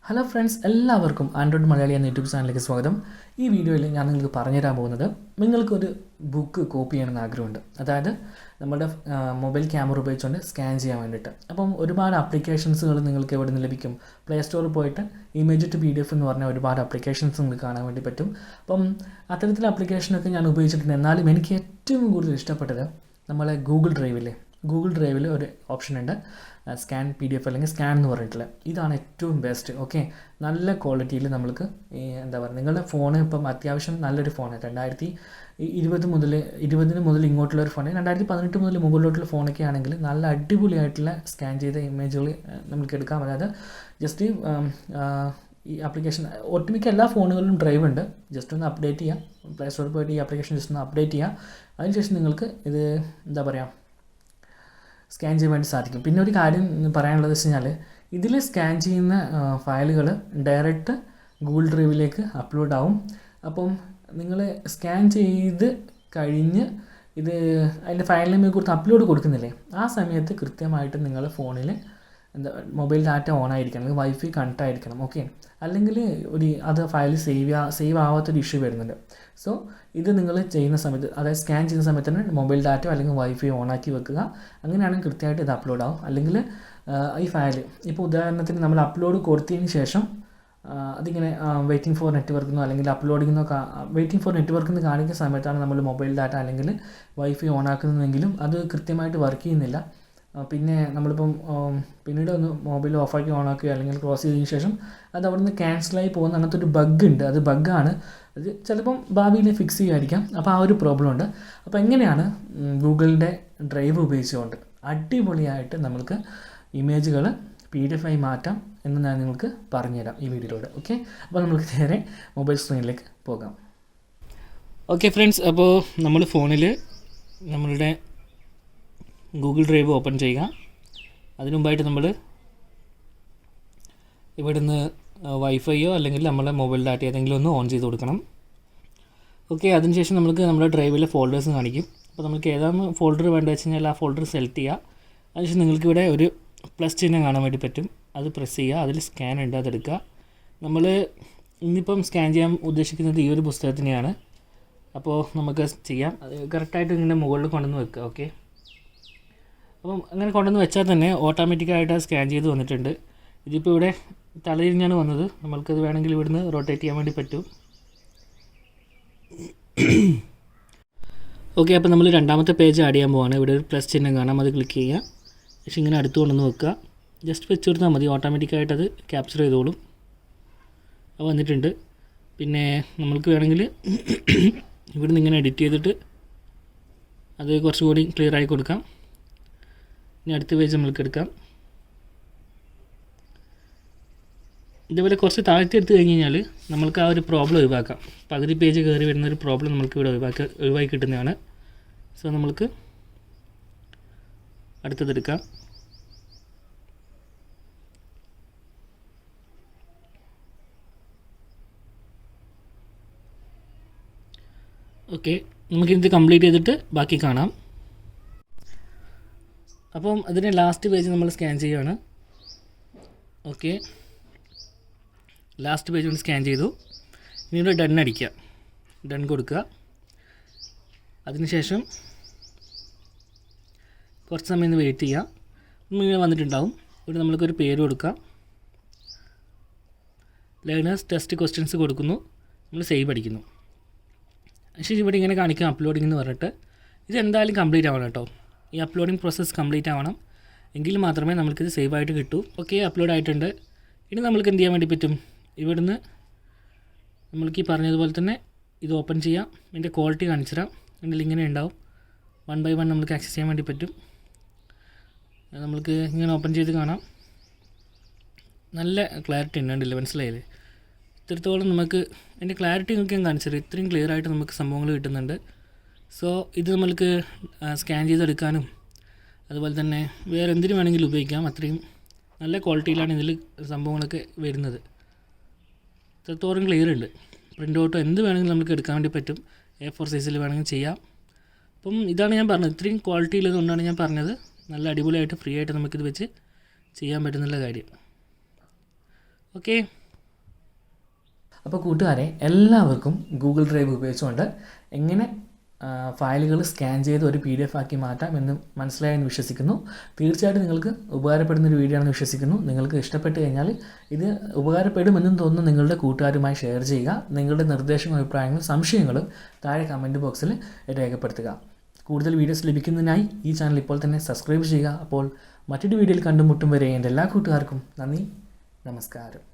Hello friends, എല്ലാവർക്കും Android Malayali എന്ന YouTube ചാനലിലേക്ക് സ്വാഗതം. ഈ വീഡിയോയിൽ ഞാൻ നിങ്ങൾക്ക് പറഞ്ഞുതരാൻ പോകുന്നത് നിങ്ങൾക്കൊരു ബുക്ക് കോപ്പി ചെയ്യണമെന്ന് ആഗ്രഹമുണ്ട്. അതായത് നമ്മുടെ മൊബൈൽ ക്യാമറ ഉപയോഗിച്ചുകൊണ്ട് സ്കാൻ ചെയ്യാൻ വേണ്ടിയിട്ട്. അപ്പം ഒരുപാട് ആപ്ലിക്കേഷൻസുകൾ നിങ്ങൾക്ക് എവിടെ നിന്ന് ലഭിക്കും? പ്ലേ സ്റ്റോറിൽ പോയിട്ട് ഇമേജ് ടു PDF എന്ന് പറഞ്ഞ ഒരുപാട് ആപ്ലിക്കേഷൻസ് നിങ്ങൾക്ക് കാണാൻ വേണ്ടി പറ്റും. അപ്പം അത്തരത്തിലുള്ള ആപ്ലിക്കേഷനൊക്കെ ഞാൻ ഉപയോഗിച്ചിട്ടുണ്ട്. എന്നാലും എനിക്ക് ഏറ്റവും കൂടുതൽ ഇഷ്ടപ്പെട്ടത് നമ്മളെ ഗൂഗിൾ ഡ്രൈവിൽ ഒരു ഓപ്ഷൻ ഉണ്ട്, സ്കാൻ PDF അല്ലെങ്കിൽ സ്കാൻ എന്ന് പറഞ്ഞിട്ടുള്ള. ഇതാണ് ഏറ്റവും ബെസ്റ്റ്. ഓക്കെ, നല്ല ക്വാളിറ്റിയിൽ നമ്മൾക്ക് എന്താ പറയുക, നിങ്ങളുടെ ഫോണ് ഇപ്പം അത്യാവശ്യം നല്ലൊരു ഫോണ് 2020 മുതൽ ഇങ്ങോട്ടുള്ള ഒരു ഫോണ്, 2018 മുതൽ മുകളിലോട്ടുള്ള ഫോണൊക്കെ ആണെങ്കിൽ നല്ല അടിപൊളിയായിട്ടുള്ള സ്കാൻ ചെയ്ത ഇമേജുകൾ നമുക്ക് എടുക്കാം. അതായത് ജസ്റ്റ് ഈ ആപ്ലിക്കേഷൻ ഒട്ടുമിക്ക എല്ലാ ഫോണുകളിലും ഡ്രൈവ് ഉണ്ട്. ജസ്റ്റ് ഒന്ന് അപ്ഡേറ്റ് ചെയ്യുക, പ്ലേ സ്റ്റോറിൽ പോയിട്ട് ഈ ആപ്ലിക്കേഷൻ ജസ്റ്റ് ഒന്ന് അപ്ഡേറ്റ് ചെയ്യുക. അതിനുശേഷം നിങ്ങൾക്ക് ഇത് എന്താ പറയുക, സ്കാൻ ചെയ്യാൻ വേണ്ടി സാധിക്കും. പിന്നെ ഒരു കാര്യം പറയാനുള്ളത് വെച്ച് കഴിഞ്ഞാൽ, ഇതിൽ സ്കാൻ ചെയ്യുന്ന ഫയലുകൾ ഡയറക്റ്റ് ഗൂഗിൾ ഡ്രൈവിലേക്ക് അപ്ലോഡ് ആവും. അപ്പം നിങ്ങൾ സ്കാൻ ചെയ്ത് കഴിഞ്ഞ് ഇത് അതിൻ്റെ ഫയൽ നെയിമിനെ കുറിച്ച് അപ്ലോഡ് കൊടുക്കുന്നില്ലേ, ആ സമയത്ത് കൃത്യമായിട്ട് നിങ്ങളുടെ ഫോണിൽ മൊബൈൽ ഡാറ്റ ഓൺ ആയിരിക്കണം, അല്ലെങ്കിൽ വൈഫൈ കണക്ട് ആയിരിക്കണം. ഓക്കെ, അല്ലെങ്കിൽ അത് ഫയൽ സേവ് ആവാത്തൊരു ഇഷ്യൂ വരുന്നുണ്ട്. സോ ഇത് നിങ്ങൾ ചെയ്യുന്ന സമയത്ത്, അതായത് സ്കാൻ ചെയ്യുന്ന സമയത്ത് തന്നെ മൊബൈൽ ഡാറ്റ അല്ലെങ്കിൽ വൈഫൈ ഓണാക്കി വെക്കുക. അങ്ങനെയാണെങ്കിൽ കൃത്യമായിട്ട് ഇത് അപ്ലോഡ് ആവും. അല്ലെങ്കിൽ ഈ ഫയൽ ഇപ്പോൾ ഉദാഹരണത്തിന് നമ്മൾ അപ്ലോഡ് കൊടുത്തതിന് ശേഷം അതിങ്ങനെ വെയിറ്റിംഗ് ഫോർ നെറ്റ്വർക്ക് എന്നോ അല്ലെങ്കിൽ അപ്ലോഡിങ്ങെന്നോ വെയിറ്റിംഗ് ഫോർ നെറ്റ്വർക്ക് എന്ന് കാണിക്കുന്ന സമയത്താണ് നമ്മൾ മൊബൈൽ ഡാറ്റ അല്ലെങ്കിൽ വൈഫൈ ഓണാക്കുന്നതെങ്കിലും അത് കൃത്യമായിട്ട് വർക്ക് ചെയ്യുന്നില്ല. പിന്നെ നമ്മളിപ്പം പിന്നീട് ഒന്ന് മൊബൈൽ ഓഫാക്കി ഓണാക്കുകയോ അല്ലെങ്കിൽ ക്ലോസ് ചെയ്തതിന് ശേഷം അത് അവിടെ നിന്ന് ക്യാൻസലായി പോകുന്ന അങ്ങനത്തെ ഒരു ബഗ് ഉണ്ട്. അത് ബഗ്ഗാണ്. അത് ചിലപ്പം ഭാവിയിൽ ഫിക്സ് ചെയ്യുമായിരിക്കാം. അപ്പോൾ ആ ഒരു പ്രോബ്ലം ഉണ്ട്. അപ്പോൾ എങ്ങനെയാണ് ഗൂഗിളിൻ്റെ ഡ്രൈവ് ഉപയോഗിച്ചുകൊണ്ട് അടിപൊളിയായിട്ട് നമ്മൾക്ക് ഇമേജുകൾ PDF ആയി മാറ്റാം എന്ന് ഞാൻ നിങ്ങൾക്ക് പറഞ്ഞുതരാം ഈ വീഡിയോയിലൂടെ. ഓക്കെ, അപ്പോൾ നമുക്ക് നേരെ മൊബൈൽ സ്ക്രീനിലേക്ക് പോകാം. ഓക്കെ ഫ്രണ്ട്സ്, അപ്പോൾ നമ്മൾ ഫോണിൽ നമ്മളുടെ ഗൂഗിൾ ഡ്രൈവ് ഓപ്പൺ ചെയ്യുക. അതിനു മുമ്പായിട്ട് നമ്മൾ ഇവിടുന്ന് വൈഫൈയോ അല്ലെങ്കിൽ നമ്മുടെ മൊബൈൽ ഡാറ്റ ഏതെങ്കിലും ഒന്ന് ഓൺ ചെയ്ത് കൊടുക്കണം. ഓക്കെ, അതിനുശേഷം നമുക്ക് നമ്മുടെ ഡ്രൈവിലെ ഫോൾഡേഴ്സ് കാണിക്കും. അപ്പോൾ നമുക്ക് ഏതാണ് ഫോൾഡർ വേണ്ടത് വെച്ച് കഴിഞ്ഞാൽ ആ ഫോൾഡർ സെലക്ട് ചെയ്യുക. അതിനുശേഷം നിങ്ങൾക്കിവിടെ ഒരു പ്ലസ് ചിഹ്നം കാണാൻ വേണ്ടി പറ്റും, അത് പ്രസ് ചെയ്യുക. അതിൽ സ്കാൻ ഉണ്ട്, അതെടുക്കുക. നമ്മൾ ഇന്നിപ്പം സ്കാൻ ചെയ്യാൻ ഉദ്ദേശിക്കുന്നത് ഈ ഒരു പുസ്തകത്തിനെയാണ്. അപ്പോൾ നമുക്ക് ചെയ്യാം. അത് കറക്റ്റായിട്ട് ഇങ്ങനെ മുകളിൽ കൊണ്ടുവന്ന് വെക്കുക. ഓക്കെ, അപ്പം അങ്ങനെ കൊണ്ടുവന്ന് വെച്ചാൽ തന്നെ ഓട്ടോമാറ്റിക്കായിട്ട് സ്കാൻ ചെയ്ത് വന്നിട്ടുണ്ട്. ഇതിപ്പോൾ ഇവിടെ തലതിരിഞ്ഞാണ് വന്നത്. നമ്മൾക്കത് വേണമെങ്കിൽ ഇവിടുന്ന് റൊട്ടേറ്റ് ചെയ്യാൻ വേണ്ടി പറ്റും. ഓക്കെ, അപ്പോൾ നമ്മൾ രണ്ടാമത്തെ പേജ് ആഡ് ചെയ്യാൻ പോവാണ്. ഇവിടെ ഒരു പ്ലസ് ചിഹ്നം കാണാം, അത് ക്ലിക്ക് ചെയ്യുക. പക്ഷേ ഇങ്ങനെ അടുത്ത് കൊണ്ടുവന്ന് വെക്കുക. ജസ്റ്റ് വെച്ച് കൊടുത്താൽ മതി, ഓട്ടോമാറ്റിക്കായിട്ട് അത് ക്യാപ്ചർ ചെയ്തോളും. അത് വന്നിട്ടുണ്ട്. പിന്നെ നമ്മൾക്ക് വേണമെങ്കിൽ ഇവിടുന്ന് ഇങ്ങനെ എഡിറ്റ് ചെയ്തിട്ട് അത് കുറച്ചുകൂടി ക്ലിയർ ആയി കൊടുക്കാം. ഇനി അടുത്ത പേജ് നമ്മൾക്ക് എടുക്കാം. ഇതേപോലെ കുറച്ച് താഴ്ത്തി എടുത്ത് കഴിഞ്ഞ് കഴിഞ്ഞാൽ നമ്മൾക്ക് ആ ഒരു പ്രോബ്ലം ഒഴിവാക്കാം. പകുതി പേജ് കയറി വരുന്ന ഒരു പ്രോബ്ലം നമ്മൾക്ക് ഇവിടെ ഒഴിവാക്കി കിട്ടുന്നതാണ്. സോ നമ്മൾക്ക് അടുത്തതെടുക്കാം. ഓക്കെ, നമുക്കിത് കംപ്ലീറ്റ് ചെയ്തിട്ട് ബാക്കി കാണാം. അപ്പം അതിൻ്റെ ലാസ്റ്റ് പേജ് നമ്മൾ സ്കാൻ ചെയ്യുകയാണ്. ഓക്കെ, ലാസ്റ്റ് പേജ് കൊണ്ട് സ്കാൻ ചെയ്തു. ഇനി ഇവിടെ ഡൺ അടിക്കുക, ഡൺ കൊടുക്കുക. അതിനുശേഷം കുറച്ച് സമയം ഒന്ന് വെയിറ്റ് ചെയ്യുക. ഇങ്ങനെ വന്നിട്ടുണ്ടാവും. ഇവിടെ നമ്മൾക്കൊരു പേര് കൊടുക്കാം. ലേണേഴ്സ് ടെസ്റ്റ് ക്വസ്റ്റ്യൻസ് കൊടുക്കുന്നു. നമ്മൾ സേവ് അടിക്കുന്നു. ശരി, ഇവിടെ ഇങ്ങനെ കാണിക്കാം അപ്ലോഡിംഗ് എന്ന് പറഞ്ഞിട്ട്. ഇത് എന്തായാലും കംപ്ലീറ്റ് ആവണം കേട്ടോ. ഈ അപ്ലോഡിങ് പ്രോസസ്സ് കംപ്ലീറ്റ് ആവണം, എങ്കിൽ മാത്രമേ നമുക്കിത് സേവ് ആയിട്ട് കിട്ടൂ. ഓക്കെ, അപ്ലോഡ് ആയിട്ടുണ്ട്. ഇനി നമുക്ക് എന്ത് ചെയ്യാൻ വേണ്ടി പറ്റും? ഇവിടുന്ന് നമ്മൾക്ക് ഈ പറഞ്ഞതുപോലെ തന്നെ ഇത് ഓപ്പൺ ചെയ്യാം. ഇതിൻ്റെ ക്വാളിറ്റി കാണിച്ചു തരാം. ഇതിൽ ഇങ്ങനെ ഉണ്ടാവും. 1 by 1 നമുക്ക് ആക്സസ് ചെയ്യാൻ വേണ്ടി പറ്റും. നമ്മൾക്ക് ഇങ്ങനെ ഓപ്പൺ ചെയ്ത് കാണാം. നല്ല ക്ലാരിറ്റി ഉണ്ടല്ലേ, മനസ്സിലായില്ലേ? ഇത്രത്തോളം നമുക്ക് അതിൻ്റെ ക്ലാരിറ്റി നിങ്ങൾക്ക് ഞാൻ കാണിച്ചത്, ഇത്രയും ക്ലിയർ ആയിട്ട് നമുക്ക് സംഭവങ്ങൾ കിട്ടുന്നുണ്ട്. സോ ഇത് നമ്മൾക്ക് സ്കാൻ ചെയ്തെടുക്കാനും അതുപോലെ തന്നെ വേറെ എന്തിനു വേണമെങ്കിലും ഉപയോഗിക്കാം. അത്രയും നല്ല ക്വാളിറ്റിയിലാണ് ഇതിൽ സംഭവങ്ങളൊക്കെ വരുന്നത്. ഇത്രത്തോളം ക്ലിയർ ഉണ്ട്. പ്രിൻ്റ് ഔട്ടോ എന്ത് വേണമെങ്കിലും നമുക്ക് എടുക്കാൻ വേണ്ടി പറ്റും. A4 സൈസിൽ വേണമെങ്കിൽ ചെയ്യാം. അപ്പം ഇതാണ് ഞാൻ പറഞ്ഞത്, ഇത്രയും ക്വാളിറ്റി ഉള്ളതുകൊണ്ടാണ് ഞാൻ പറഞ്ഞത്. നല്ല അടിപൊളിയായിട്ട് ഫ്രീ ആയിട്ട് നമുക്കിത് വെച്ച് ചെയ്യാൻ പറ്റുന്നുള്ള കാര്യം. ഓക്കെ. അപ്പോൾ കൂട്ടുകാരെ, എല്ലാവർക്കും ഗൂഗിൾ ഡ്രൈവ് ഉപയോഗിച്ചുകൊണ്ട് എങ്ങനെ ഫയലുകൾ സ്കാൻ ചെയ്ത് ഒരു PDF ആക്കി മാറ്റാം എന്ന് മനസ്സിലായെന്ന് വിശ്വസിക്കുന്നു. തീർച്ചയായിട്ടും നിങ്ങൾക്ക് ഉപകാരപ്പെടുന്നൊരു വീഡിയോ ആണെന്ന് വിശ്വസിക്കുന്നു. നിങ്ങൾക്ക് ഇഷ്ടപ്പെട്ട് കഴിഞ്ഞാൽ ഇത് ഉപകാരപ്പെടുമെന്നും തോന്നുന്നു നിങ്ങളുടെ കൂട്ടുകാരുമായി ഷെയർ ചെയ്യുക. നിങ്ങളുടെ നിർദ്ദേശങ്ങളും അഭിപ്രായങ്ങളും സംശയങ്ങളും താഴെ കമൻറ്റ് ബോക്സിൽ രേഖപ്പെടുത്തുക. കൂടുതൽ വീഡിയോസ് ലഭിക്കുന്നതിനായി ഈ ചാനൽ ഇപ്പോൾ തന്നെ സബ്സ്ക്രൈബ് ചെയ്യുക. അപ്പോൾ മറ്റൊരു വീഡിയോയിൽ കണ്ടുമുട്ടും വരെ എൻ്റെ എല്ലാ കൂട്ടുകാർക്കും നന്ദി, നമസ്കാരം.